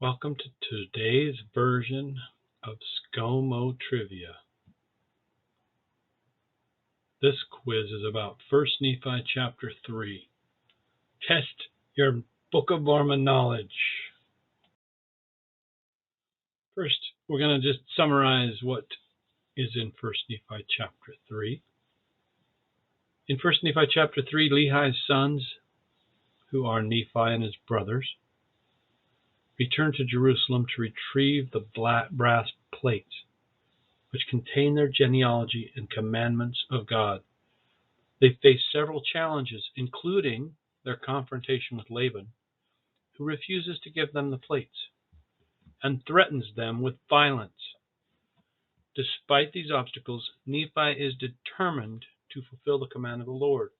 Welcome to today's version of ScoMo Trivia. This quiz is about 1 Nephi Chapter 3. Test your Book of Mormon knowledge. First, we're going to just summarize what is in 1 Nephi Chapter 3. In 1 Nephi Chapter 3, Lehi's sons, who are Nephi and his brothers, return to Jerusalem to retrieve the brass plates, which contain their genealogy and commandments of God. They face several challenges, including their confrontation with Laban, who refuses to give them the plates and threatens them with violence. Despite these obstacles, Nephi is determined to fulfill the command of the Lord,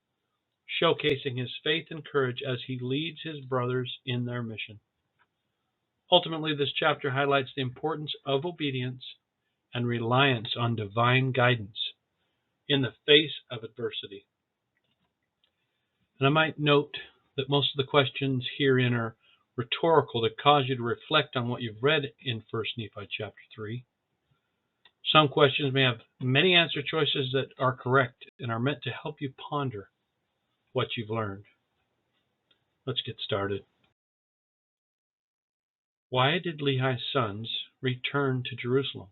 showcasing his faith and courage as he leads his brothers in their mission. Ultimately, this chapter highlights the importance of obedience and reliance on divine guidance in the face of adversity. And I might note that most of the questions herein are rhetorical to cause you to reflect on what you've read in 1 Nephi chapter 3. Some questions may have many answer choices that are correct and are meant to help you ponder what you've learned. Let's get started. Why did Lehi's sons return to Jerusalem?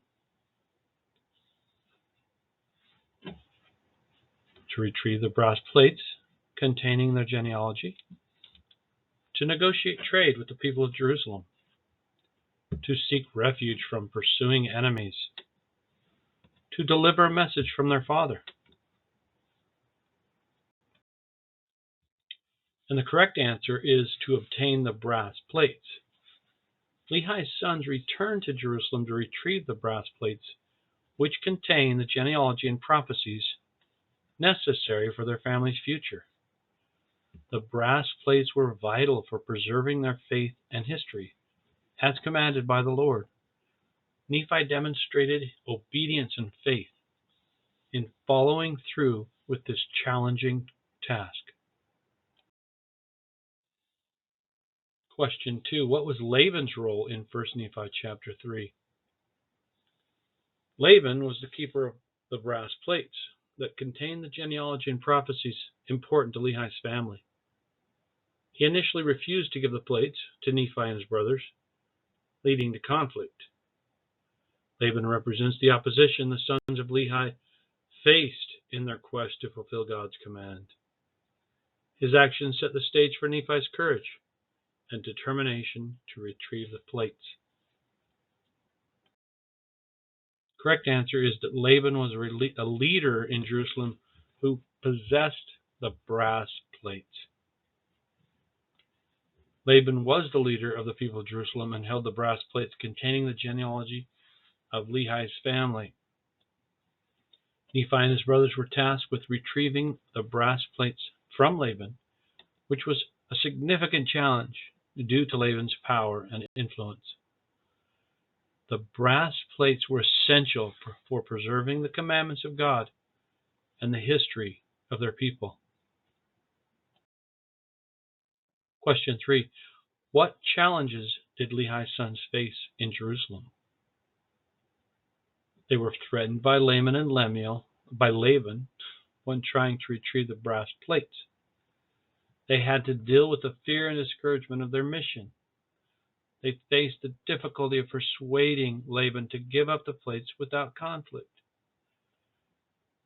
To retrieve the brass plates containing their genealogy, to negotiate trade with the people of Jerusalem, to seek refuge from pursuing enemies, to deliver a message from their father. And the correct answer is to obtain the brass plates. Lehi's sons returned to Jerusalem to retrieve the brass plates, which contain the genealogy and prophecies necessary for their family's future. The brass plates were vital for preserving their faith and history, as commanded by the Lord. Nephi demonstrated obedience and faith in following through with this challenging task. Question 2. What was Laban's role in 1 Nephi chapter 3? Laban was the keeper of the brass plates that contained the genealogy and prophecies important to Lehi's family. He initially refused to give the plates to Nephi and his brothers, leading to conflict. Laban represents the opposition the sons of Lehi faced in their quest to fulfill God's command. His actions set the stage for Nephi's courage and determination to retrieve the plates. Correct answer is that Laban was a leader in Jerusalem who possessed the brass plates. Laban was the leader of the people of Jerusalem and held the brass plates containing the genealogy of Lehi's family. Nephi and his brothers were tasked with retrieving the brass plates from Laban, which was a significant challenge due to Laban's power and influence. The brass plates were essential for preserving the commandments of God and the history of their people. Question 3. What challenges did Lehi's sons face in Jerusalem? They were threatened by Laban when trying to retrieve the brass plates. They had to deal with the fear and discouragement of their mission. They faced the difficulty of persuading Laban to give up the plates without conflict.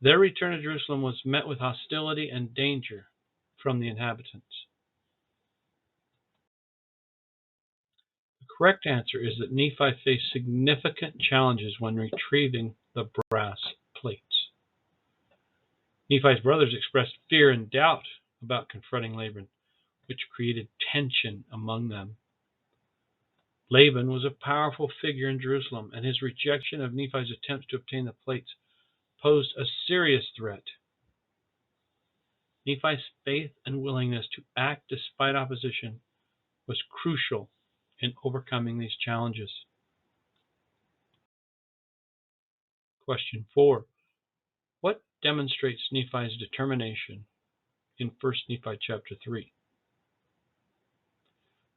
Their return to Jerusalem was met with hostility and danger from the inhabitants. The correct answer is that Nephi faced significant challenges when retrieving the brass plates. Nephi's brothers expressed fear and doubt about confronting Laban, which created tension among them. Laban was a powerful figure in Jerusalem, and his rejection of Nephi's attempts to obtain the plates posed a serious threat. Nephi's faith and willingness to act despite opposition was crucial in overcoming these challenges. Question 4. What demonstrates Nephi's determination in 1 Nephi chapter 3?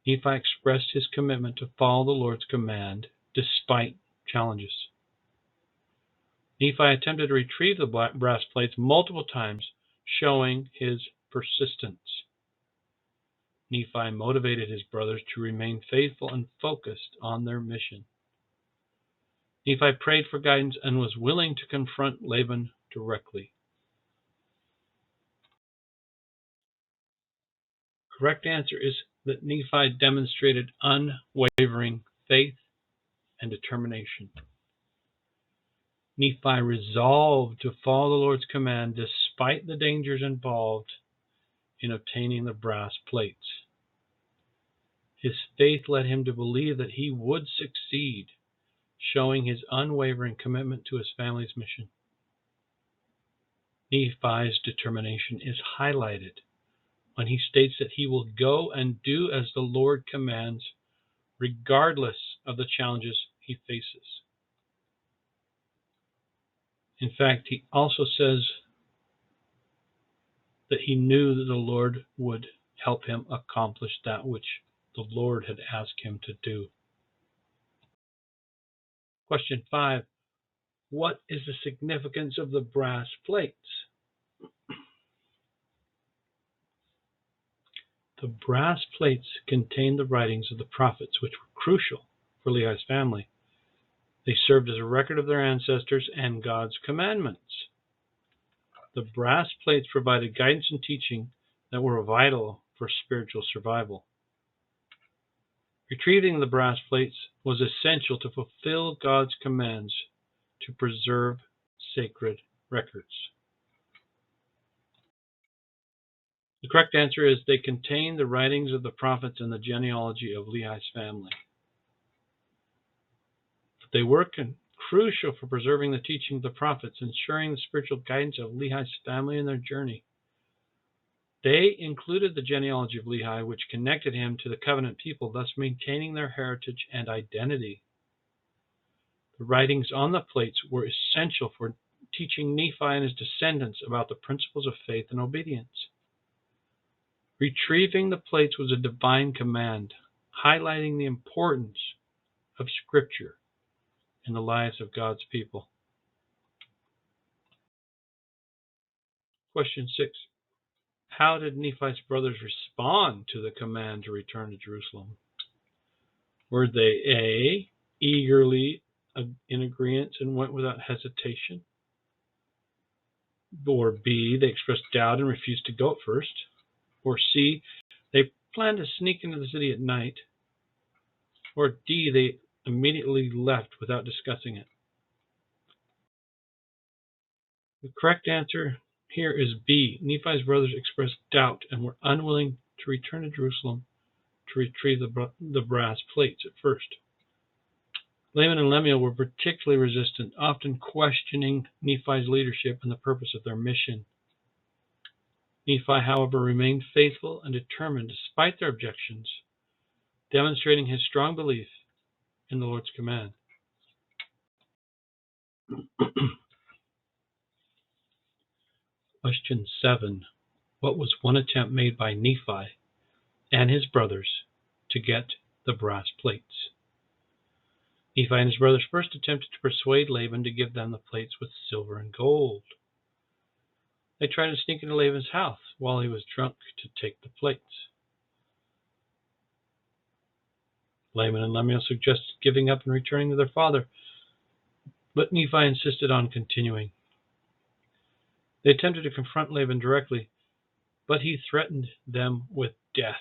Nephi expressed his commitment to follow the Lord's command despite challenges. Nephi attempted to retrieve the brass plates multiple times, showing his persistence. Nephi motivated his brothers to remain faithful and focused on their mission. Nephi prayed for guidance and was willing to confront Laban directly. Correct answer is that Nephi demonstrated unwavering faith and determination. Nephi resolved to follow the Lord's command despite the dangers involved in obtaining the brass plates. His faith led him to believe that he would succeed, showing his unwavering commitment to his family's mission. Nephi's determination is highlighted when he states that he will go and do as the Lord commands, regardless of the challenges he faces. In fact, he also says that he knew that the Lord would help him accomplish that which the Lord had asked him to do. Question 5. What is the significance of the brass plates? The brass plates contained the writings of the prophets, which were crucial for Lehi's family. They served as a record of their ancestors and God's commandments. The brass plates provided guidance and teaching that were vital for spiritual survival. Retrieving the brass plates was essential to fulfill God's commands to preserve sacred records. The correct answer is they contain the writings of the prophets and the genealogy of Lehi's family. They were crucial for preserving the teaching of the prophets, ensuring the spiritual guidance of Lehi's family in their journey. They included the genealogy of Lehi, which connected him to the covenant people, thus maintaining their heritage and identity. The writings on the plates were essential for teaching Nephi and his descendants about the principles of faith and obedience. Retrieving the plates was a divine command, highlighting the importance of Scripture in the lives of God's people. Question 6. How did Nephi's brothers respond to the command to return to Jerusalem? Were they A, eagerly in agreement and went without hesitation? Or B, they expressed doubt and refused to go at first? Or C, they planned to sneak into the city at night? Or D, they immediately left without discussing it? The correct answer here is B. Nephi's brothers expressed doubt and were unwilling to return to Jerusalem to retrieve the brass plates at first. Laman and Lemuel were particularly resistant, often questioning Nephi's leadership and the purpose of their mission. Nephi, however, remained faithful and determined despite their objections, demonstrating his strong belief in the Lord's command. Question 7. What was one attempt made by Nephi and his brothers to get the brass plates? Nephi and his brothers first attempted to persuade Laban to give them the plates with silver and gold. They tried to sneak into Laban's house while he was drunk to take the plates. Laman and Lemuel suggested giving up and returning to their father, but Nephi insisted on continuing. They attempted to confront Laban directly, but he threatened them with death.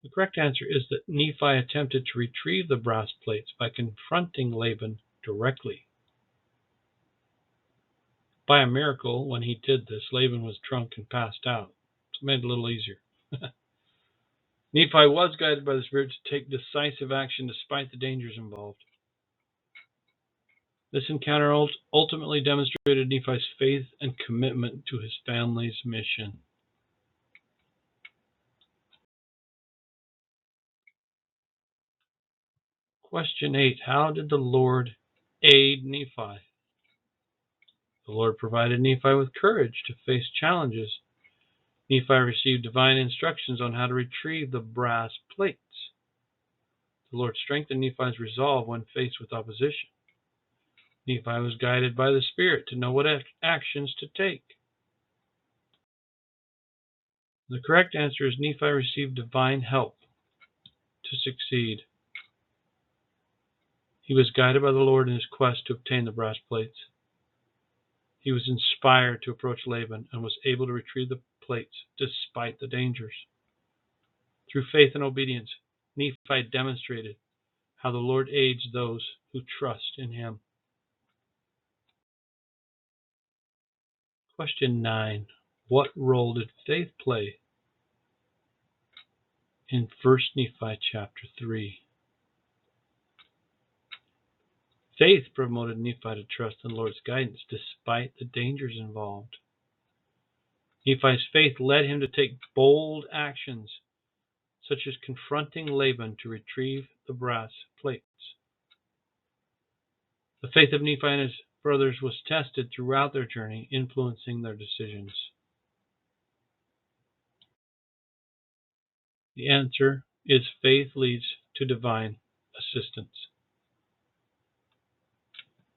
The correct answer is that Nephi attempted to retrieve the brass plates by confronting Laban directly. By a miracle, when he did this, Laban was drunk and passed out, so it made it a little easier. Nephi was guided by the Spirit to take decisive action despite the dangers involved. This encounter ultimately demonstrated Nephi's faith and commitment to his family's mission. Question 8. How did the Lord aid Nephi? The Lord provided Nephi with courage to face challenges Nephi received divine instructions on how to retrieve the brass plates. The Lord strengthened Nephi's resolve when faced with opposition. Nephi was guided by the Spirit to know what actions to take. The correct answer is Nephi received divine help to succeed. He was guided by the Lord in his quest to obtain the brass plates. He was inspired to approach Laban and was able to retrieve the plates despite the dangers. Through faith and obedience, Nephi demonstrated how the Lord aids those who trust in him. Question 9. What role did faith play in 1 Nephi chapter 3? Faith promoted Nephi to trust in the Lord's guidance despite the dangers involved. Nephi's faith led him to take bold actions, such as confronting Laban to retrieve the brass plates. The faith of Nephi and his brothers was tested throughout their journey, influencing their decisions. The answer is faith leads to divine assistance.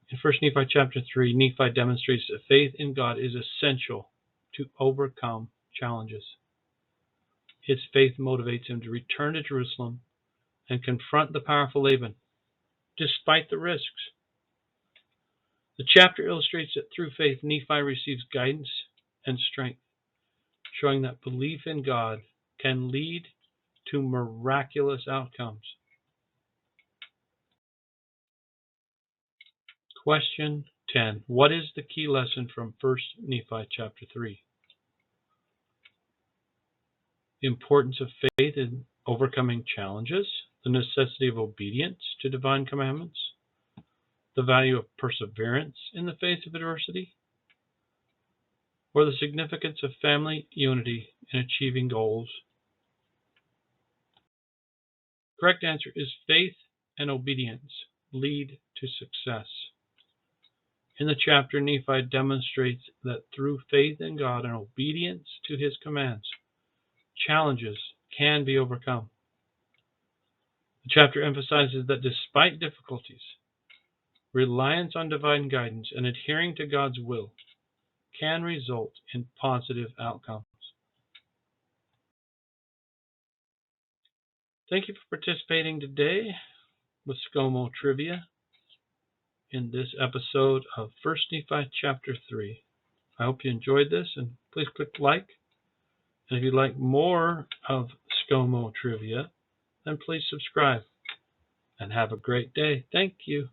In 1 Nephi chapter 3, Nephi demonstrates that faith in God is essential to overcome challenges. His faith motivates him to return to Jerusalem and confront the powerful Laban, despite the risks. The chapter illustrates that through faith, Nephi receives guidance and strength, showing that belief in God can lead to miraculous outcomes. Question 10. What is the key lesson from 1 Nephi chapter 3? The importance of faith in overcoming challenges, the necessity of obedience to divine commandments, the value of perseverance in the face of adversity, or the significance of family unity in achieving goals. Correct answer is faith and obedience lead to success. In the chapter, Nephi demonstrates that through faith in God and obedience to his commands, challenges can be overcome. The chapter emphasizes that despite difficulties, reliance on divine guidance and adhering to God's will can result in positive outcomes. Thank you for participating today with SCOMO Trivia in this episode of 1 Nephi chapter 3. I hope you enjoyed this, and please click like. And if you'd like more of SCOMO Trivia, then please subscribe. And have a great day. Thank you.